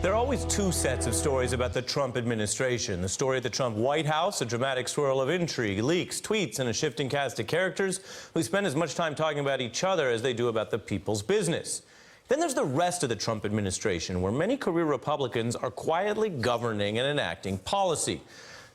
There are always two sets of stories about the Trump administration. The story of the Trump White House, a dramatic swirl of intrigue, leaks, tweets, and a shifting cast of characters who spend as much time talking about each other as they do about the people's business. Then there's the rest of the Trump administration, where many career Republicans are quietly governing and enacting policy.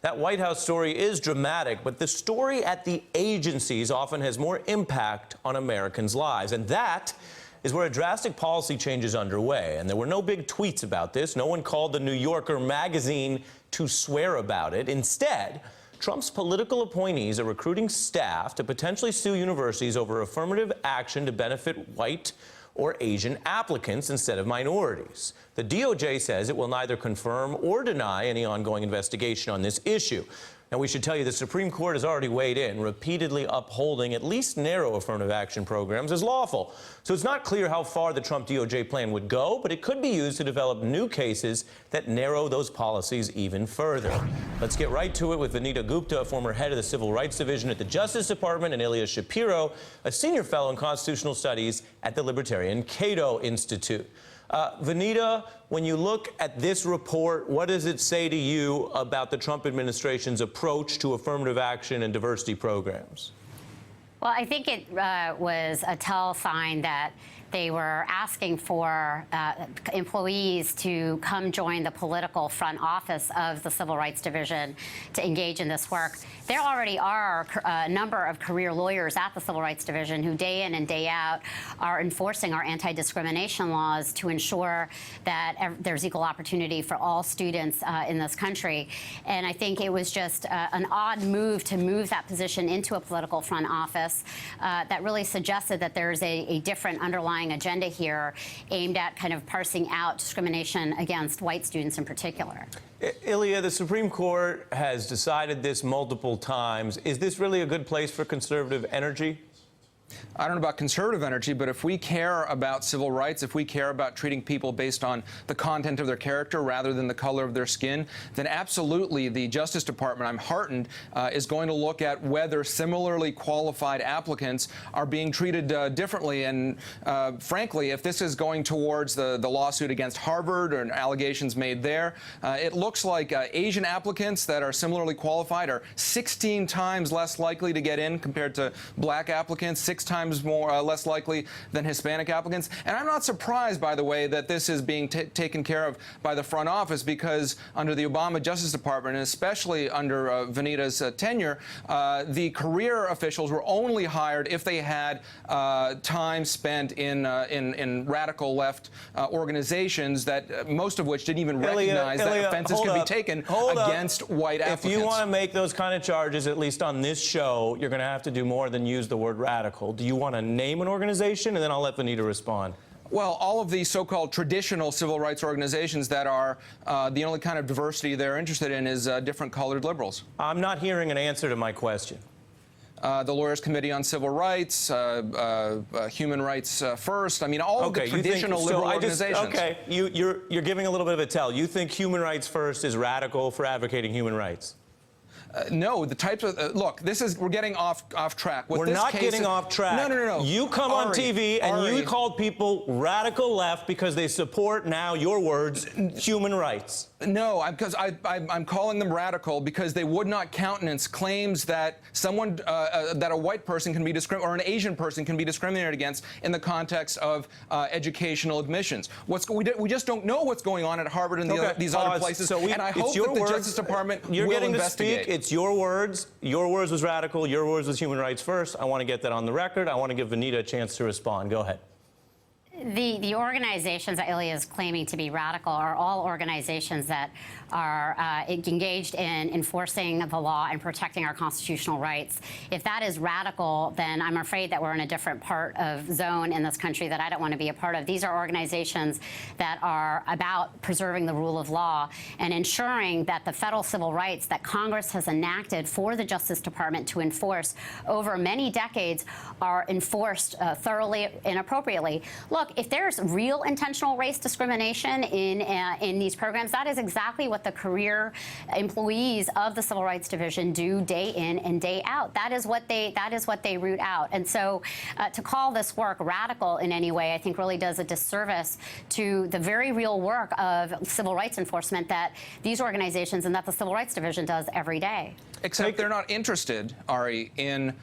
That White House story is dramatic, but the story at the agencies often has more impact on Americans' lives. And that is where a drastic policy change is underway. And there were no big tweets about this. No one called the New Yorker magazine to swear about it. Instead, Trump's political appointees are recruiting staff to potentially sue universities over affirmative action to benefit white or Asian applicants instead of minorities. The DOJ says it will neither confirm or deny any ongoing investigation on this issue. Now, we should tell you the Supreme Court has already weighed in, repeatedly upholding at least narrow affirmative action programs as lawful. So it's not clear how far the Trump DOJ plan would go, but it could be used to develop new cases that narrow those policies even further. Let's get right to it with Vanita Gupta, former head of the Civil Rights Division at the Justice Department, and Ilya Shapiro, a senior fellow in constitutional studies at the Libertarian Cato Institute. Vanita, when you look at this report, what does it say to you about the Trump administration's approach to affirmative action and diversity programs? Well, I think it was a tell sign that they were asking for employees to come join the political front office of the Civil Rights Division to engage in this work. There already are a number of career lawyers at the Civil Rights Division who day in and day out are enforcing our anti-discrimination laws to ensure that there's equal opportunity for all students in this country. And I think it was just an odd move to move that position into a political front office that really suggested that there's a different underlying agenda here aimed at kind of parsing out discrimination against white students in particular. Ilya, the Supreme Court has decided this multiple times. Is this really a good place for conservative energy? I don't know about conservative energy, but if we care about civil rights, if we care about treating people based on the content of their character rather than the color of their skin, then absolutely the Justice Department, I'm heartened, is going to look at whether similarly qualified applicants are being treated differently. And frankly, if this is going towards the lawsuit against Harvard or allegations made there, it looks like Asian applicants that are similarly qualified are 16 times less likely to get in compared to black applicants, 6 times less likely than Hispanic applicants. And I'm not surprised, by the way, that this is being taken care of by the front office, because under the Obama Justice Department, and especially under Vanita's tenure, the career officials were only hired if they had time spent in radical left organizations that most of which didn't even recognize that offenses could be taken against white applicants. If you want to make those kind of charges, at least on this show, you're going to have to do more than use the word radical. Do you want to name an organization? And then I'll let Vanita respond. Well, all of the so-called traditional civil rights organizations that are the only kind of diversity they're interested in is different colored liberals. I'm not hearing an answer to my question. The Lawyers Committee on Civil Rights, Human Rights First. I mean, all of the traditional liberal organizations. Okay, you're giving a little bit of a tell. You think Human Rights First is radical for advocating human rights? No, the types of look. We're getting off track. We're not getting off track. No. You come on TV and you called people radical left because they support, now your words, human rights. No, because I'm calling them radical because they would not countenance claims that someone that a white person can be discriminated or an Asian person can be discriminated against in the context of educational admissions. We just don't know what's going on at Harvard and these other places. So and I hope that the Justice Department will investigate. It's your words. Your words was radical. Your words was human rights first. I want to get that on the record. I want to give Vanita a chance to respond. Go ahead. The organizations that Ilya is claiming to be radical are all organizations that are engaged in enforcing the law and protecting our constitutional rights. If that is radical, then I'm afraid that we're in a different part of zone in this country that I don't want to be a part of. These are organizations that are about preserving the rule of law and ensuring that the federal civil rights that Congress has enacted for the Justice Department to enforce over many decades are enforced thoroughly and appropriately. Look, if there's real intentional race discrimination in these programs, that is exactly what the career employees of the Civil Rights Division do day in and day out. That is what they root out. And so to call this work radical in any way, I think really does a disservice to the very real work of civil rights enforcement that these organizations and that the Civil Rights Division does every day. Except they're not interested, Ari, in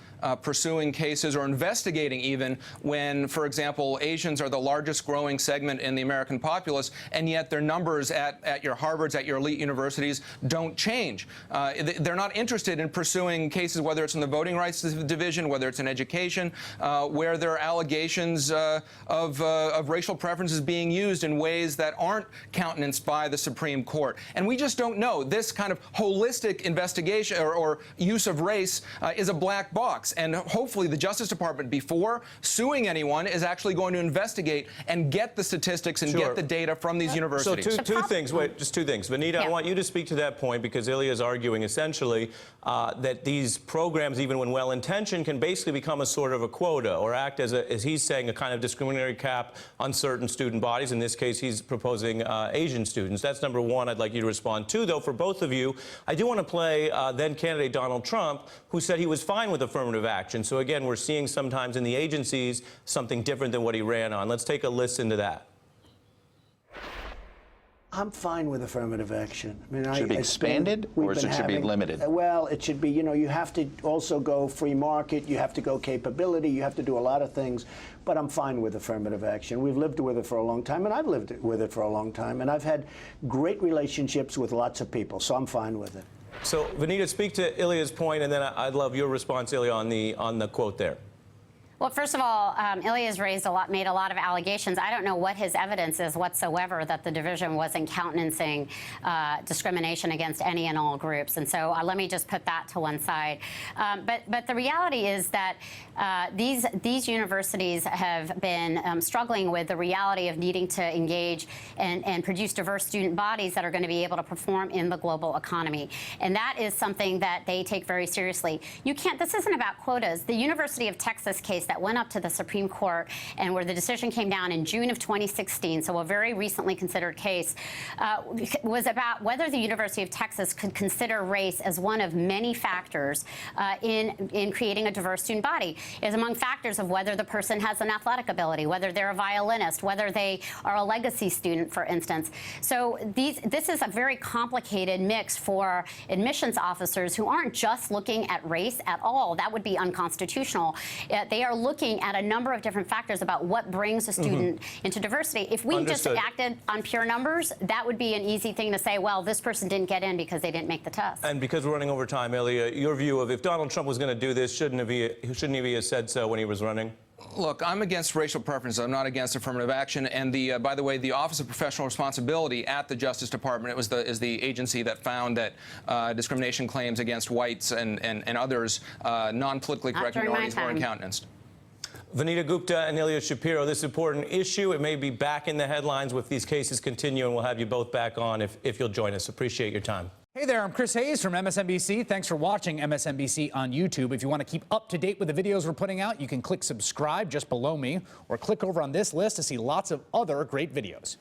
pursuing cases or investigating even when, for example, Asians are the largest growing segment in the American populace, and yet their numbers at your Harvards, at your elite universities, don't change. They're not interested in pursuing cases, whether it's in the Voting Rights Division, whether it's in education, where there are allegations of racial preferences being used in ways that aren't countenanced by the Supreme Court. And we just don't know. This kind of holistic investigation or use of race is a black box. And hopefully the Justice Department, before suing anyone, is actually going to investigate and get the statistics and get the data from these universities. So two things. Wait, just two things. Vanita, I want you to speak to that point because Ilya is arguing essentially that these programs, even when well-intentioned, can basically become a sort of a quota or act as he's saying, a kind of discriminatory cap on certain student bodies. In this case, he's proposing Asian students. That's number one. I'd like you to respond to, though, for both of you. I do want to play then-candidate Donald Trump, who said he was fine with affirmative action. So, again, we're seeing sometimes in the agencies something different than what he ran on. Let's take a listen to that. I'm fine with affirmative action. I mean, should it be expanded, or should it be limited? Well, it should be, you have to also go free market, you have to go capability, you have to do a lot of things, but I'm fine with affirmative action. We've lived with it for a long time, and I've lived with it for a long time, and I've had great relationships with lots of people, so I'm fine with it. So, Vanita, speak to Ilya's point, and then I'd love your response, Ilya, on the quote there. Well, first of all, Ilya's made a lot of allegations. I don't know what his evidence is whatsoever that the division wasn't countenancing discrimination against any and all groups. And so let me just put that to one side. But the reality is that these universities have been struggling with the reality of needing to engage and produce diverse student bodies that are going to be able to perform in the global economy. And that is something that they take very seriously. This isn't about quotas. The University of Texas case that went up to the Supreme Court and where the decision came down in June of 2016, so a very recently considered case, was about whether the University of Texas could consider race as one of many factors in creating a diverse student body. Is among factors of whether the person has an athletic ability, whether they're a violinist, whether they are a legacy student, for instance. So this is a very complicated mix for admissions officers who aren't just looking at race at all. That would be unconstitutional. They are looking at a number of different factors about what brings a student into diversity. If we just acted on pure numbers, that would be an easy thing to say, well, this person didn't get in because they didn't make the test. And because we're running over time, Ilya, your view of if Donald Trump was going to do this, shouldn't he have said so when he was running? Look, I'm against racial preferences. I'm not against affirmative action. And by the way, the Office of Professional Responsibility at the Justice Department is the agency that found that discrimination claims against whites and others, non-politically correct minorities, weren't countenanced. Vanita Gupta and Ilya Shapiro, this important issue, it may be back in the headlines if these cases continue, and we'll have you both back on if you'll join us. Appreciate your time. Hey there, I'm Chris Hayes from MSNBC. Thanks for watching MSNBC on YouTube. If you want to keep up to date with the videos we're putting out, you can click subscribe just below me or click over on this list to see lots of other great videos.